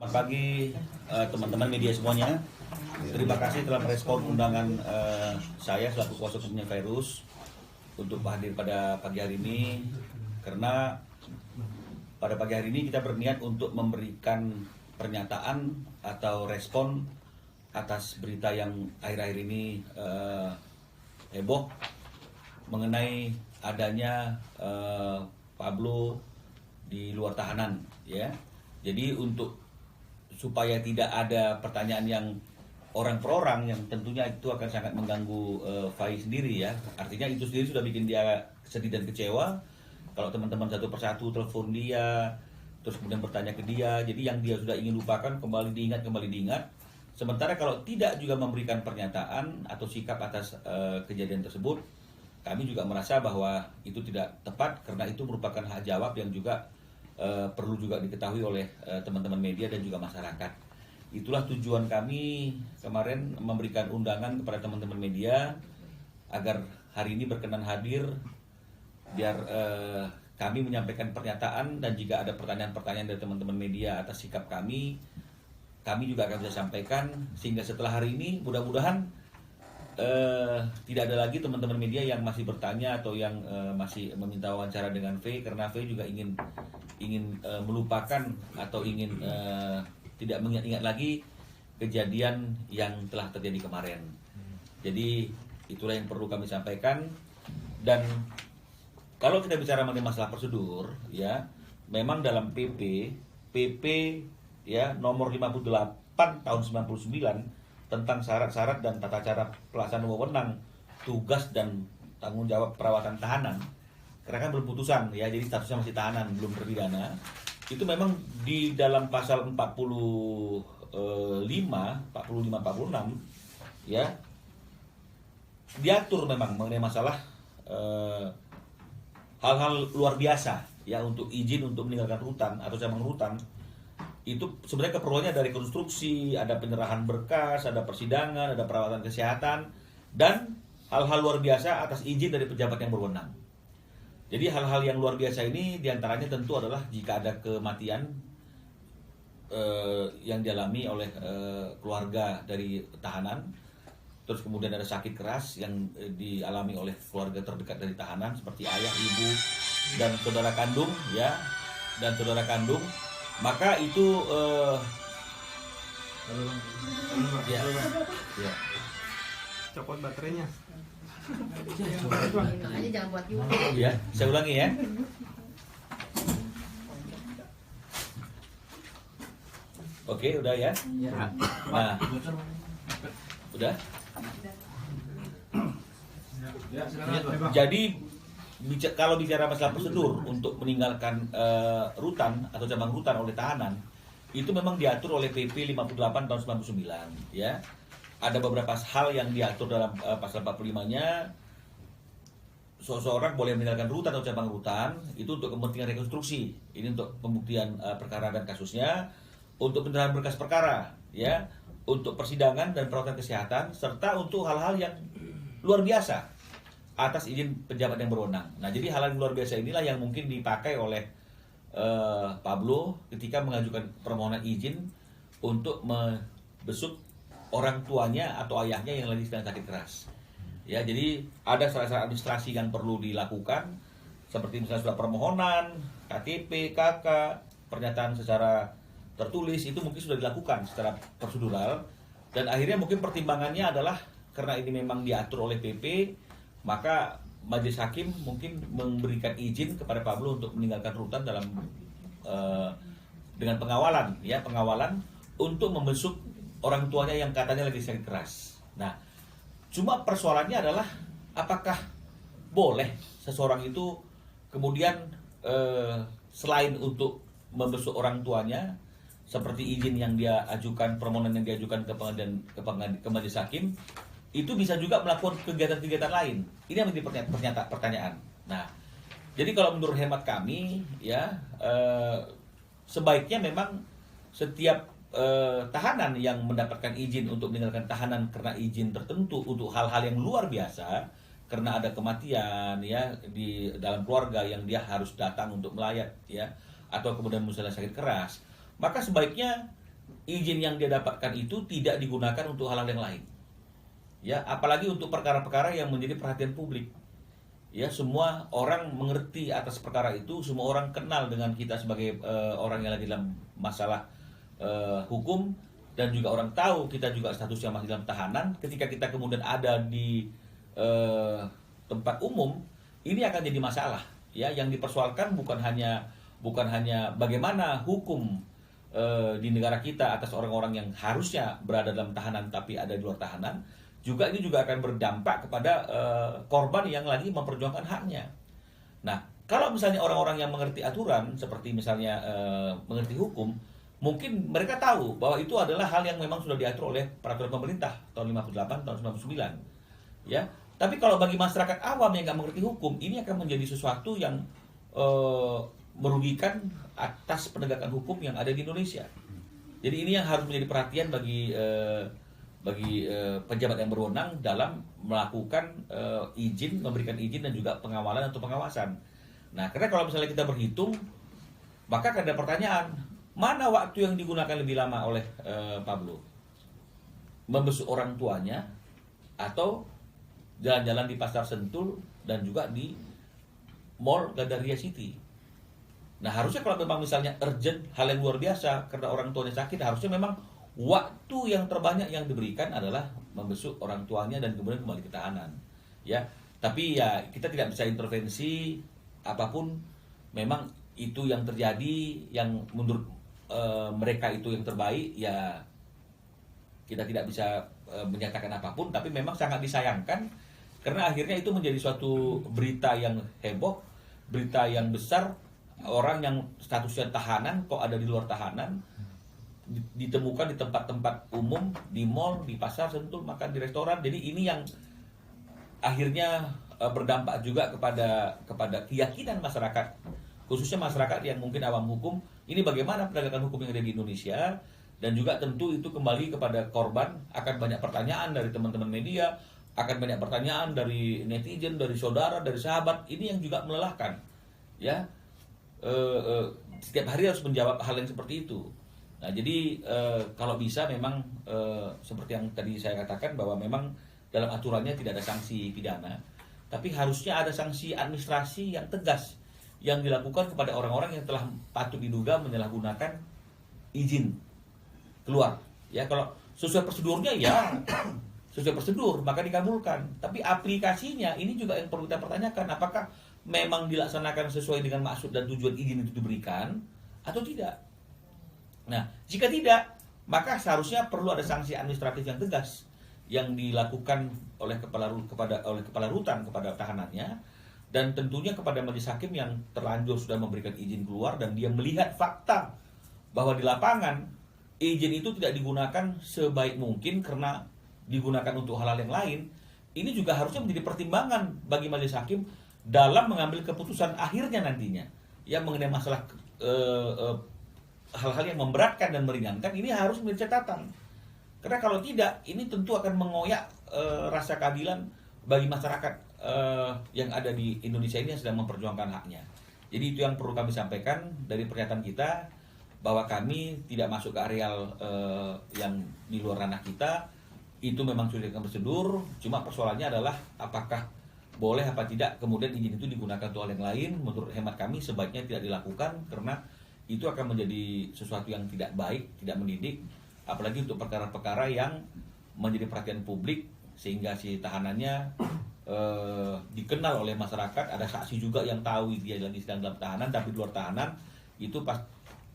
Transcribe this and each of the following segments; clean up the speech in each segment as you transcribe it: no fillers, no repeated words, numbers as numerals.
Selamat pagi teman-teman media semuanya. Terima kasih telah merespon undangan saya selaku kuasa hukumnya Fairuz untuk hadir pada pagi hari ini, karena pada pagi hari ini kita berniat untuk memberikan pernyataan atau respon atas berita yang akhir-akhir ini heboh mengenai adanya Pablo di luar tahanan, ya. Jadi supaya tidak ada pertanyaan yang orang per orang yang tentunya itu akan sangat mengganggu Fai sendiri, ya. Artinya itu sendiri sudah bikin dia sedih dan kecewa. Kalau teman-teman satu persatu telepon dia, terus kemudian bertanya ke dia, jadi yang dia sudah ingin lupakan kembali diingat. Sementara kalau tidak juga memberikan pernyataan atau sikap atas kejadian tersebut, kami juga merasa bahwa itu tidak tepat, karena itu merupakan hak jawab yang juga perlu juga diketahui oleh teman-teman media dan juga masyarakat. Itulah tujuan kami kemarin memberikan undangan kepada teman-teman media agar hari ini berkenan hadir, biar kami menyampaikan pernyataan, dan jika ada pertanyaan-pertanyaan dari teman-teman media atas sikap kami juga akan bisa sampaikan, sehingga setelah hari ini mudah-mudahan tidak ada lagi teman-teman media yang masih bertanya atau yang masih meminta wawancara dengan V, karena V juga ingin melupakan atau ingin tidak mengingat-ingat lagi kejadian yang telah terjadi kemarin. Jadi itulah yang perlu kami sampaikan. Dan kalau kita bicara mengenai masalah prosedur, ya, memang dalam PP ya nomor 58 tahun 99 tentang syarat-syarat dan tata cara pelaksanaan wewenang, tugas dan tanggung jawab perawatan tahanan, karena kan belum putusan, ya, jadi statusnya masih tahanan, belum terpidana. Itu memang di dalam pasal 45, 46, ya, diatur memang mengenai masalah hal-hal luar biasa, ya, untuk izin untuk meninggalkan rutan atau cabang rutan. Itu sebenarnya keperluannya dari konstruksi, ada penyerahan berkas, ada persidangan, ada perawatan kesehatan, dan hal-hal luar biasa atas izin dari pejabat yang berwenang. Jadi hal-hal yang luar biasa ini diantaranya tentu adalah jika ada kematian yang dialami oleh keluarga dari tahanan, terus kemudian ada sakit keras yang dialami oleh keluarga terdekat dari tahanan seperti ayah, ibu, dan saudara kandung, ya, maka itu ya. Copot baterainya. Makanya jangan buat juga. Ya, saya ulangi, ya. Oke, udah, ya. Nah, udah. Jadi kalau bicara masalah prosedur untuk meninggalkan rutan atau cabang rutan oleh tahanan, itu memang diatur oleh PP 58 tahun 99, ya. Ada beberapa hal yang diatur dalam pasal 45-nya. Seseorang boleh meninggalkan rutan atau cabang rutan itu untuk kepentingan rekonstruksi. Ini untuk pembuktian perkara dan kasusnya, untuk penyerahan berkas perkara, ya, untuk persidangan dan perawatan kesehatan, serta untuk hal-hal yang luar biasa atas izin pejabat yang berwenang. Nah, jadi hal yang luar biasa inilah yang mungkin dipakai oleh Pablo ketika mengajukan permohonan izin untuk membesuk orang tuanya atau ayahnya yang lagi sedang sakit keras. Ya, jadi ada syarat-syarat administrasi yang perlu dilakukan, seperti misalnya surat permohonan, KTP, KK, pernyataan secara tertulis, itu mungkin sudah dilakukan secara prosedural, dan akhirnya mungkin pertimbangannya adalah karena ini memang diatur oleh PP, maka majelis hakim mungkin memberikan izin kepada Pablo untuk meninggalkan rutan dalam dengan pengawalan, ya, pengawalan untuk membesuk orang tuanya yang katanya lagi sakit keras. Nah, cuma persoalannya adalah apakah boleh seseorang itu kemudian selain untuk membesuk orang tuanya, seperti izin yang dia ajukan, permohonan yang diajukan ke majelis hakim, itu bisa juga melakukan kegiatan-kegiatan lain. Ini yang menjadi pertanyaan. Nah, jadi kalau menurut hemat kami, ya, sebaiknya memang setiap tahanan yang mendapatkan izin untuk meninggalkan tahanan karena izin tertentu untuk hal-hal yang luar biasa, karena ada kematian, ya, di dalam keluarga yang dia harus datang untuk melayat, ya, atau kemudian misalnya sakit keras, maka sebaiknya izin yang dia dapatkan itu tidak digunakan untuk hal-hal yang lain. Ya, apalagi untuk perkara-perkara yang menjadi perhatian publik. Ya, semua orang mengerti atas perkara itu, semua orang kenal dengan kita sebagai orang yang lagi dalam masalah hukum, dan juga orang tahu kita juga statusnya masih dalam tahanan. Ketika kita kemudian ada di tempat umum, ini akan jadi masalah. Ya, yang dipersoalkan bukan hanya bagaimana hukum di negara kita atas orang-orang yang harusnya berada dalam tahanan tapi ada di luar tahanan, juga ini juga akan berdampak kepada korban yang lagi memperjuangkan haknya. Nah, kalau misalnya orang-orang yang mengerti aturan, seperti misalnya mengerti hukum, mungkin mereka tahu bahwa itu adalah hal yang memang sudah diatur oleh peraturan pemerintah tahun 58, tahun 99. Ya, tapi kalau bagi masyarakat awam yang nggak mengerti hukum, ini akan menjadi sesuatu yang merugikan atas penegakan hukum yang ada di Indonesia. Jadi ini yang harus menjadi perhatian bagi pejabat yang berwenang dalam melakukan izin, memberikan izin dan juga pengawalan atau pengawasan. Nah, karena kalau misalnya kita berhitung, maka akan ada pertanyaan, mana waktu yang digunakan lebih lama oleh Pablo? Membesuk orang tuanya atau jalan-jalan di Pasar Sentul dan juga di Mall Gandaria City? Nah, harusnya kalau memang misalnya urgent, hal yang luar biasa karena orang tuanya sakit, harusnya memang waktu yang terbanyak yang diberikan adalah membesuk orang tuanya dan kemudian kembali ke tahanan. Ya, tapi ya kita tidak bisa intervensi apapun. Memang itu yang terjadi, yang menurut mereka itu yang terbaik. Ya, kita tidak bisa menyatakan apapun. Tapi memang sangat disayangkan karena akhirnya itu menjadi suatu berita yang heboh, berita yang besar. Orang yang statusnya tahanan kok ada di luar tahanan, ditemukan di tempat-tempat umum, di mall, di pasar Sentul, makan di restoran. Jadi ini yang akhirnya berdampak juga kepada keyakinan masyarakat, khususnya masyarakat yang mungkin awam hukum. Ini bagaimana penegakan hukum yang ada di Indonesia, dan juga tentu itu kembali kepada korban. Akan banyak pertanyaan dari teman-teman media, akan banyak pertanyaan dari netizen, dari saudara, dari sahabat. Ini yang juga melelahkan. Ya, setiap hari harus menjawab hal yang seperti itu. Nah, jadi kalau bisa memang seperti yang tadi saya katakan, bahwa memang dalam aturannya tidak ada sanksi pidana, tapi harusnya ada sanksi administrasi yang tegas yang dilakukan kepada orang-orang yang telah patut diduga menyalahgunakan izin keluar. Ya, kalau sesuai prosedurnya ya sesuai prosedur maka dikabulkan. Tapi aplikasinya ini juga yang perlu kita pertanyakan, apakah memang dilaksanakan sesuai dengan maksud dan tujuan izin itu diberikan atau tidak. Nah, jika tidak, maka seharusnya perlu ada sanksi administratif yang tegas yang dilakukan oleh kepala rutan kepada tahanannya, dan tentunya kepada majelis hakim yang terlanjur sudah memberikan izin keluar dan dia melihat fakta bahwa di lapangan izin itu tidak digunakan sebaik mungkin karena digunakan untuk hal-hal yang lain. Ini juga harusnya menjadi pertimbangan bagi majelis hakim dalam mengambil keputusan akhirnya nantinya, ya, mengenai masalah hal-hal yang memberatkan dan meringankan. Ini harus menjadi catatan, karena kalau tidak, ini tentu akan mengoyak rasa keadilan bagi masyarakat yang ada di Indonesia ini yang sedang memperjuangkan haknya. Jadi itu yang perlu kami sampaikan dari pernyataan kita, bahwa kami tidak masuk ke areal yang di luar ranah kita. Itu memang sudah dengan prosedur, cuma persoalannya adalah apakah boleh apa tidak kemudian izin itu digunakan untuk hal yang lain. Menurut hemat kami sebaiknya tidak dilakukan, karena itu akan menjadi sesuatu yang tidak baik, tidak mendidik, apalagi untuk perkara-perkara yang menjadi perhatian publik sehingga si tahanannya dikenal oleh masyarakat. Ada saksi juga yang tahu dia lagi sedang dalam tahanan, tapi di luar tahanan. Itu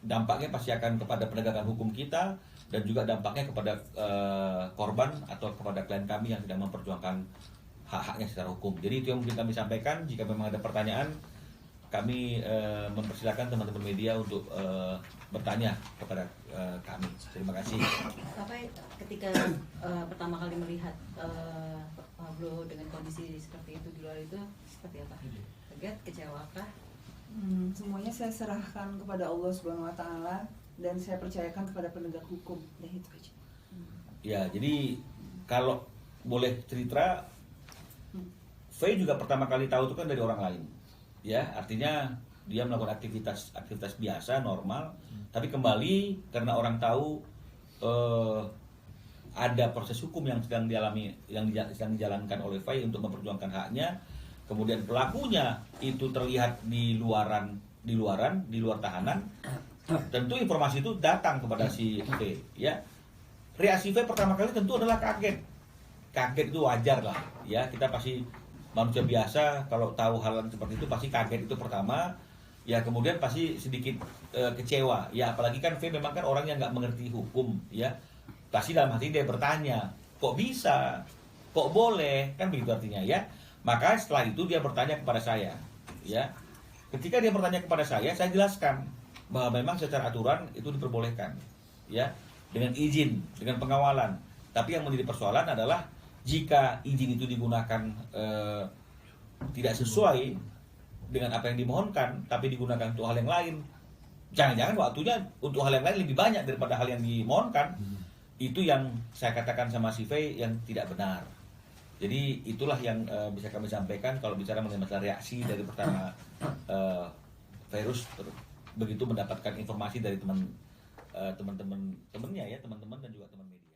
dampaknya pasti akan kepada penegakan hukum kita, dan juga dampaknya kepada korban atau kepada klien kami yang sedang memperjuangkan hak-haknya secara hukum. Jadi itu yang mungkin kami sampaikan. Jika memang ada pertanyaan, kami mempersilakan teman-teman media untuk bertanya kepada kami. Terima kasih. Bapak ketika pertama kali melihat Pablo dengan kondisi seperti itu di luar itu seperti apa? Kaget, kecewa kah? Semuanya saya serahkan kepada Allah Subhanahu wa taala dan saya percayakan kepada penegak hukum. Dan itu aja. Ya, jadi kalau boleh cerita, Faye juga pertama kali tahu itu kan dari orang lain. Ya, artinya dia melakukan aktivitas biasa normal, tapi kembali karena orang tahu ada proses hukum yang sedang sedang dijalankan oleh Fai untuk memperjuangkan haknya. Kemudian pelakunya itu terlihat di luar tahanan. Tentu informasi itu datang kepada si V, ya. Reaksi V pertama kali tentu adalah kaget. Kaget itu wajar lah, ya. Kita pasti manusia biasa, kalau tahu hal seperti itu pasti kaget itu pertama. Ya kemudian pasti sedikit kecewa, ya apalagi kan V memang kan orang yang nggak mengerti hukum, ya. Pasti dalam hati dia bertanya, kok bisa, kok boleh, kan begitu artinya, ya. Maka setelah itu dia bertanya kepada saya, ya. Ketika dia bertanya kepada saya jelaskan bahwa memang secara aturan itu diperbolehkan, ya, dengan izin, dengan pengawalan. Tapi yang menjadi persoalan adalah jika izin itu digunakan tidak sesuai dengan apa yang dimohonkan, tapi digunakan untuk hal yang lain, jangan-jangan waktunya untuk hal yang lain lebih banyak daripada hal yang dimohonkan. Itu yang saya katakan sama si V yang tidak benar. Jadi itulah yang bisa kami sampaikan kalau bicara mengenai masalah reaksi dari pertama Virus begitu mendapatkan informasi dari teman-temannya, ya, teman-teman dan juga teman media.